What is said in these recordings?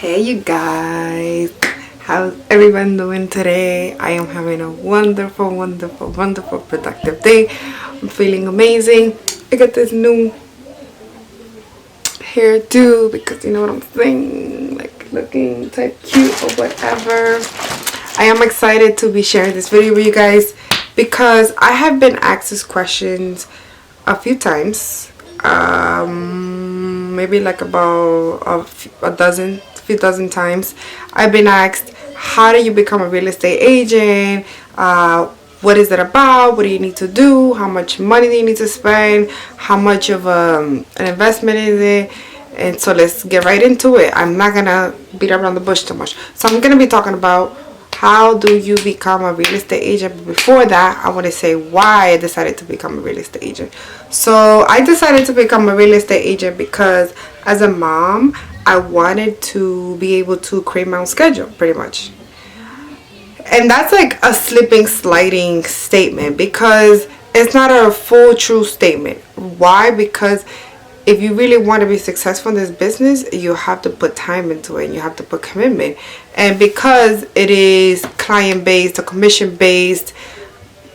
Hey you guys, how's everyone doing today? I am having a wonderful, wonderful, wonderful, productive day. I'm feeling amazing. I got this new hairdo because you know what I'm saying, like looking type cute or whatever. I am excited to be sharing this video with you guys because I have been asked these questions a few times. Maybe like about a few dozen times. I've been asked, how do you become a real estate agent? What is it about? What do you need to do? How much money do you need to spend? How much of an investment is it? And so let's get right into it. I'm not gonna beat around the bush too much. So I'm gonna be talking about how do you become a real estate agent. But before that, I want to say why I decided to become a real estate agent. So I decided to become a real estate agent because as a mom, I wanted to be able to create my own schedule, pretty much. And that's like a sliding statement because it's not a full true statement. Why? Because if you really want to be successful in this business, you have to put time into it and you have to put commitment. And because it is client based, a commission based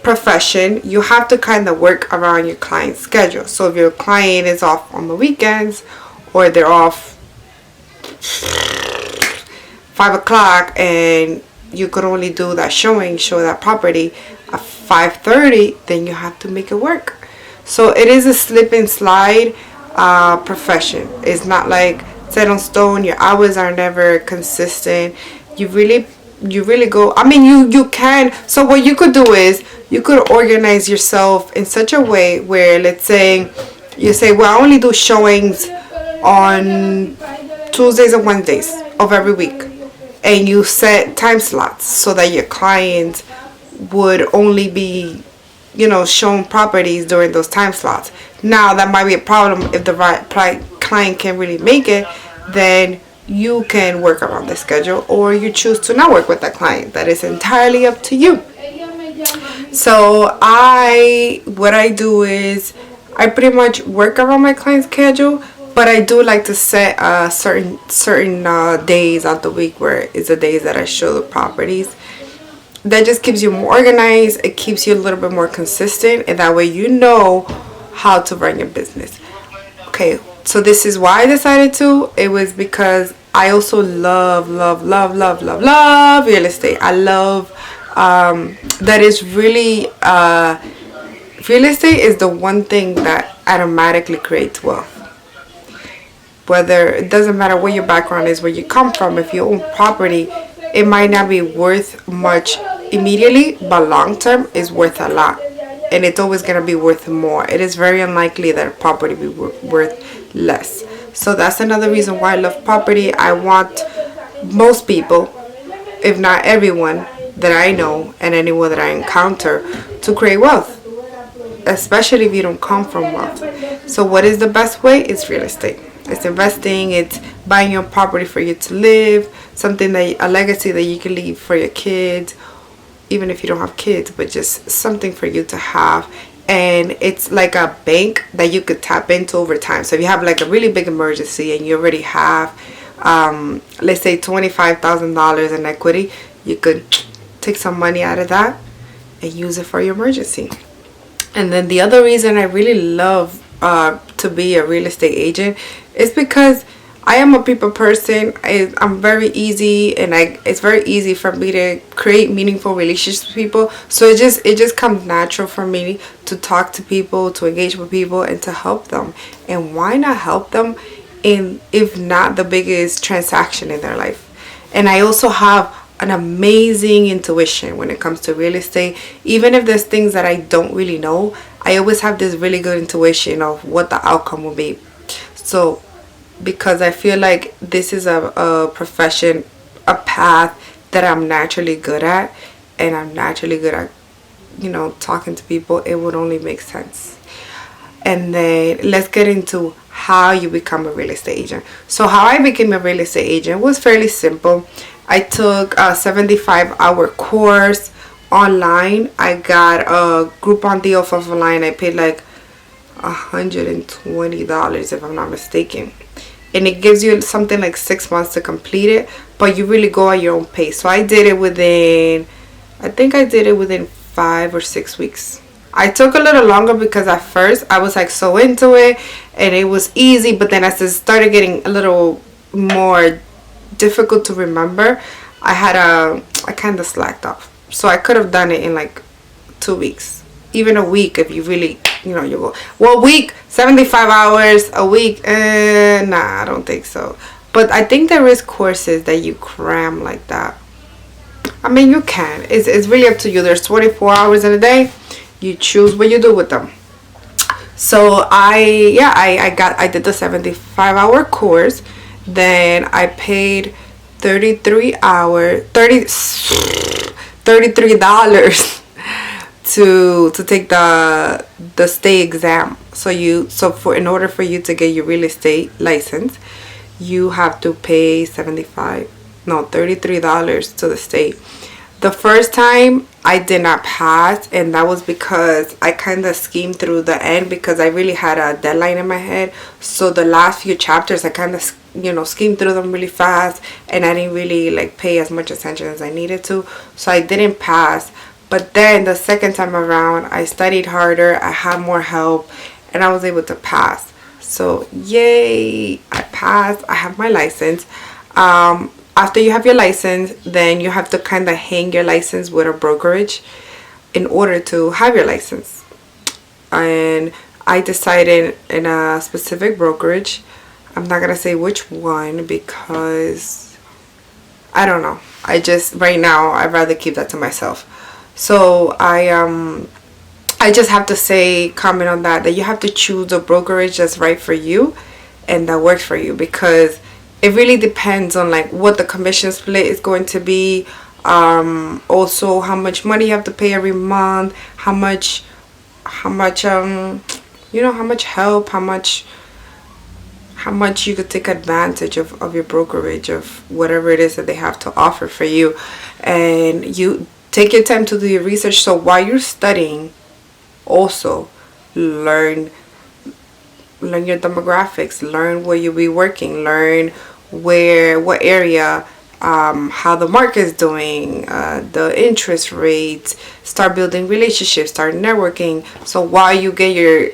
profession, you have to kind of work around your client's schedule. So if your client is off on the weekends or they're off 5 o'clock and you could only do that show that property at 5:30, then you have to make it work. So it is a slip and slide profession. It's not like set on stone. Your hours are never consistent. You really go, I mean, you can. So what you could do is you could organize yourself in such a way where, let's say you say, well, I only do showings on Tuesdays and Wednesdays of every week, and you set time slots so that your clients would only be shown properties during those time slots. Now that might be a problem if the right client can't really make it. Then you can work around the schedule, or you choose to not work with that client. That is entirely up to you. So what I do is I pretty much work around my client's schedule, but I do like to set certain days out the week where it's the days that I show the properties. That just keeps you more organized. It keeps you a little bit more consistent, and that way you know how to run your business. Okay, so this is why I decided to. It was because I also love real estate. I love that is really real estate is the one thing that automatically creates wealth. Whether it doesn't matter what your background is, where you come from, if you own property, it might not be worth much immediately, but long term is worth a lot, and it's always going to be worth more. It is very unlikely that a property will be worth less. So that's another reason why I love property. I want most people, if not everyone that I know and anyone that I encounter, to create wealth, especially if you don't come from wealth. So what is the best way? It's real estate. It's investing. It's buying your property for you to live, a legacy that you can leave for your kids, even if you don't have kids, but just something for you to have. And it's like a bank that you could tap into over time. So if you have like a really big emergency and you already have, let's say $25,000 in equity, you could take some money out of that and use it for your emergency. And then the other reason I really love to be a real estate agent is because I am a people person. I'm very easy, and it's very easy for me to create meaningful relationships with people. So it just comes natural for me to talk to people, to engage with people, and to help them. And why not help them in, if not the biggest transaction in their life? And I also have an amazing intuition when it comes to real estate. Even if there's things that I don't really know, I always have this really good intuition of what the outcome will be. So because I feel like this is a profession, a path that I'm naturally good at, and I'm naturally good at talking to people, it would only make sense. And then let's get into how you become a real estate agent. So how I became a real estate agent was fairly simple. I took a 75-hour course online. I got a Groupon deal off of online. I paid like $120 if I'm not mistaken. and it gives you something like 6 months to complete it, but you really go at your own pace. So I did it within, I think I did it within 5 or 6 weeks. I took a little longer because at first I was like so into it and it was easy, but then as it started getting a little more difficult to remember, I kind of slacked off. So I could have done it in like 2 weeks, even a week if you really, you go, well, week, 75 hours a week, nah, I don't think so. But I think there is courses that you cram like that. I mean, you can. It's really up to you. There's 24 hours in a day. You choose what you do with them. So I did the 75-hour course. Then I paid $33 to take the state exam. So in order for you to get your real estate license, you have to pay $33 to the state. The first time I did not pass, and that was because I kind of schemed through the end because I really had a deadline in my head. So the last few chapters I kind of schemed through them really fast, and I didn't really like pay as much attention as I needed to, so I didn't pass. But then the second time around I studied harder, I had more help, and I was able to pass. So yay, I passed. I have my license. After you have your license, then you have to kind of hang your license with a brokerage in order to have your license. And I decided in a specific brokerage. I'm not going to say which one because I don't know. Right now, I'd rather keep that to myself. So I just have to comment on that you have to choose a brokerage that's right for you and that works for you, because it really depends on like what the commission split is going to be. Also how much money you have to pay every month, how much help, how much you could take advantage of your brokerage, of whatever it is that they have to offer for you. And you take your time to do your research. So while you're studying, also learn your demographics, learn where you'll be working, learn what area, how the market is doing, the interest rates, start building relationships, start networking. So while you get your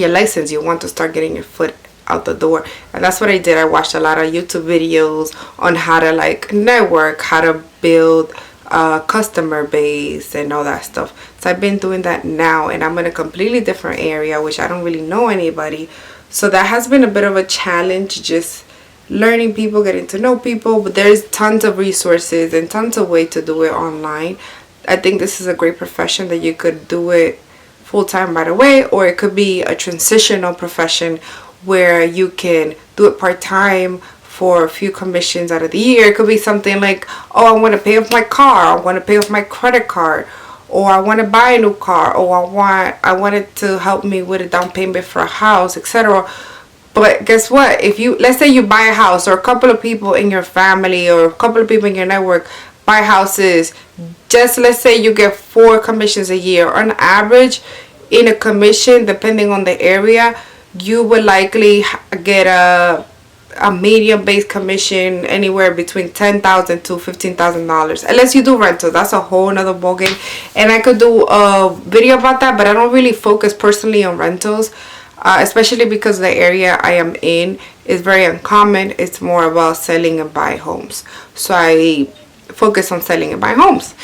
license, you want to start getting your foot out the door. And that's what I did. I watched a lot of YouTube videos on how to like network, how to build a customer base and all that stuff. So I've been doing that now, and I'm in a completely different area which I don't really know anybody. So that has been a bit of a challenge, just learning people, getting to know people. But there's tons of resources and tons of ways to do it online. I think this is a great profession that you could do it full-time right away, or it could be a transitional profession where you can do it part-time for a few commissions out of the year. It could be something like, oh, I want to pay off my car, I want to pay off my credit card, or I want to buy a new car, or I want it to help me with a down payment for a house, etc. But guess what? Let's say you buy a house, or a couple of people in your family or a couple of people in your network buy houses, just let's say you get 4 commissions a year. On average, in a commission, depending on the area, you would likely get a medium base commission anywhere between $10,000 to $15,000, unless you do rentals. That's a whole nother ballgame, and I could do a video about that, but I don't really focus personally on rentals, especially because the area I am in is very uncommon. It's more about selling and buying homes, so I focus on selling and buying homes.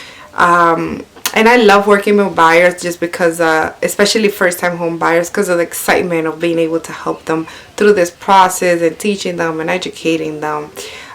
And I love working with buyers just because, especially first-time home buyers, because of the excitement of being able to help them through this process and teaching them and educating them.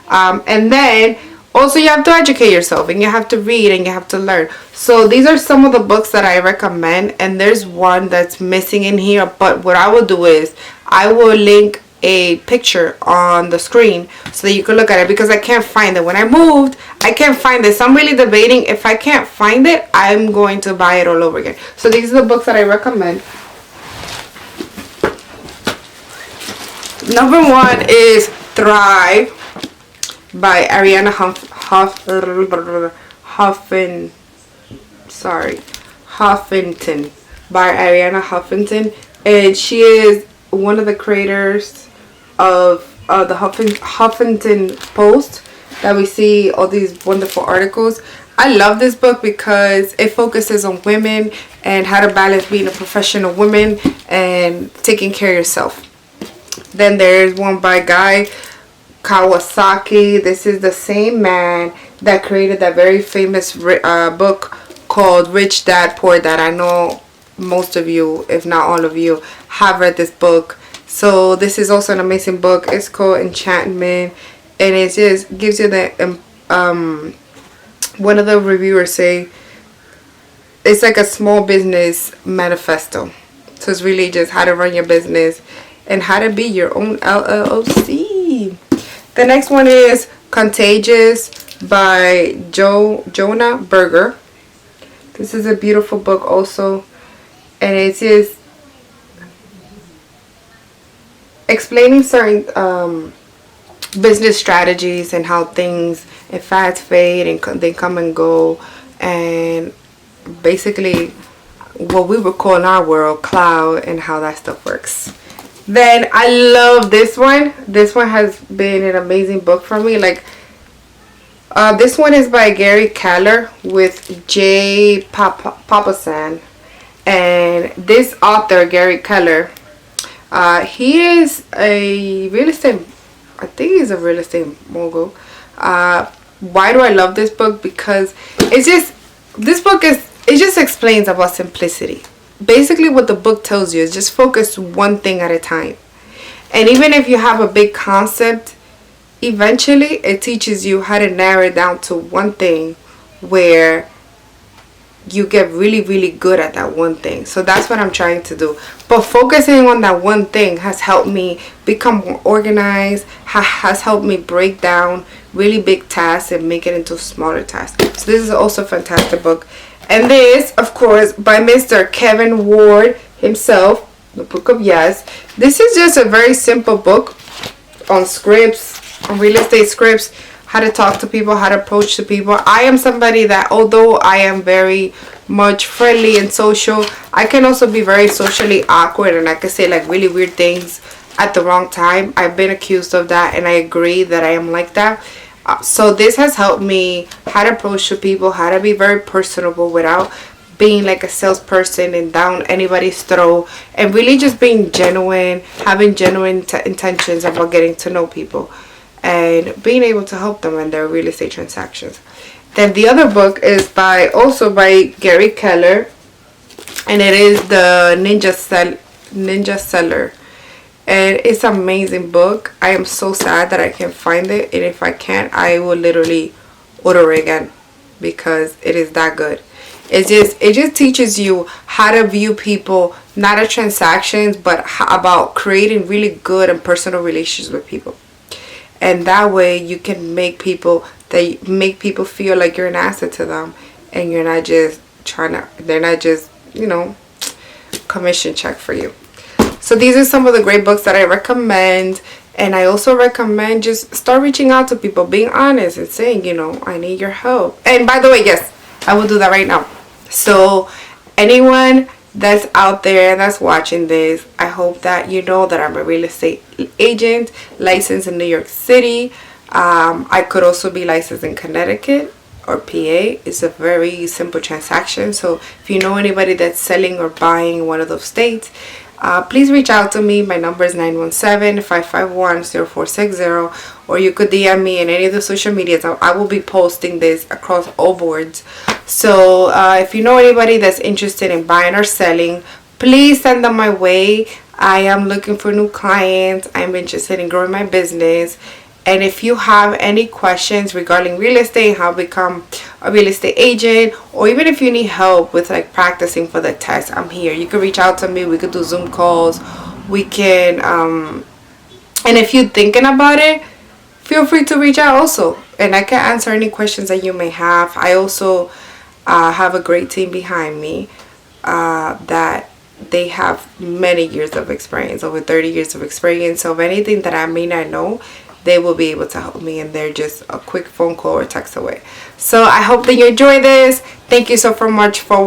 And then also you have to educate yourself, and you have to read, and you have to learn. So these are some of the books that I recommend, and there's one that's missing in here. But what I will do is I will link a picture on the screen so that you can look at it, because I can't find it. When I moved, I can't find this. So I'm really debating. If I can't find it, I'm going to buy it all over again. So these are the books that I recommend. Number 1 is Thrive by Arianna Huffington, by Arianna Huffington, and she is one of the creators of the Huffington Post that we see all these wonderful articles. I love this book because it focuses on women and how to balance being a professional woman and taking care of yourself. Then there's one by Guy Kawasaki. This is the same man that created that very famous book called Rich Dad Poor Dad. I know most of you, if not all of you, have read this book. So this is also an amazing book. It's called Enchantment, and it just gives you the one of the reviewers say it's like a small business manifesto. So it's really just how to run your business and how to be your own LLC. The next one is Contagious by Jonah Berger. This is a beautiful book also, and it's just explaining certain business strategies and how things and fads fade and they come and go, and basically what we would call in our world cloud and how that stuff works. Then I love this one. This one has been an amazing book for me. Like this one is by Gary Keller with Jay Papasan, and this author Gary Keller, he is a real estate, I think he's a real estate mogul. Why do I love this book? Because it's just, this book is, it just explains about simplicity. Basically what the book tells you is just focus one thing at a time. And even if you have a big concept, eventually it teaches you how to narrow it down to one thing where you get really, really good at that one thing. So that's what I'm trying to do. But focusing on that one thing has helped me become more organized, has helped me break down really big tasks and make it into smaller tasks. So this is also a fantastic book. And this, of course, by Mr. Kevin Ward himself, The Book of Yes. This is just a very simple book on scripts, on real estate scripts, how to talk to people, how to approach the people. I am somebody that, although I am very much friendly and social, I can also be very socially awkward, and I can say like really weird things at the wrong time. I've been accused of that, and I agree that I am like that. So this has helped me how to approach the people, how to be very personable without being like a salesperson and down anybody's throat, and really just being genuine, having genuine intentions about getting to know people and being able to help them in their real estate transactions. Then the other book is also by Gary Keller, and it is the Ninja Seller. And it's an amazing book. I am so sad that I can't find it, and if I can't, I will literally order it again because it is that good. It just teaches you how to view people, not as transactions, but about creating really good and personal relationships with people. And that way you can make people feel like you're an asset to them, and you're not just they're not just, commission check for you. So these are some of the great books that I recommend. And I also recommend just start reaching out to people, being honest and saying, I need your help. And by the way, yes, I will do that right now. So anyone that's out there that's watching this, I hope that you know that I'm a real estate agent licensed in New York City. I could also be licensed in Connecticut or PA. It's a very simple transaction. So if you know anybody that's selling or buying in one of those states, please reach out to me. My number is 917-551-0460, or you could DM me in any of the social medias. I will be posting this across all boards. So if you know anybody that's interested in buying or selling, please send them my way. I am looking for new clients. I'm interested in growing my business. And if you have any questions regarding real estate, how to become a real estate agent, or even if you need help with like practicing for the test, I'm here. You can reach out to me. We could do Zoom calls. We can, and if you're thinking about it, feel free to reach out also. And I can answer any questions that you may have. I also have a great team behind me that they have many years of experience, over 30 years of experience. So if anything that I may not know, they will be able to help me, and they're just a quick phone call or text away. So I hope that you enjoy this. Thank you so much for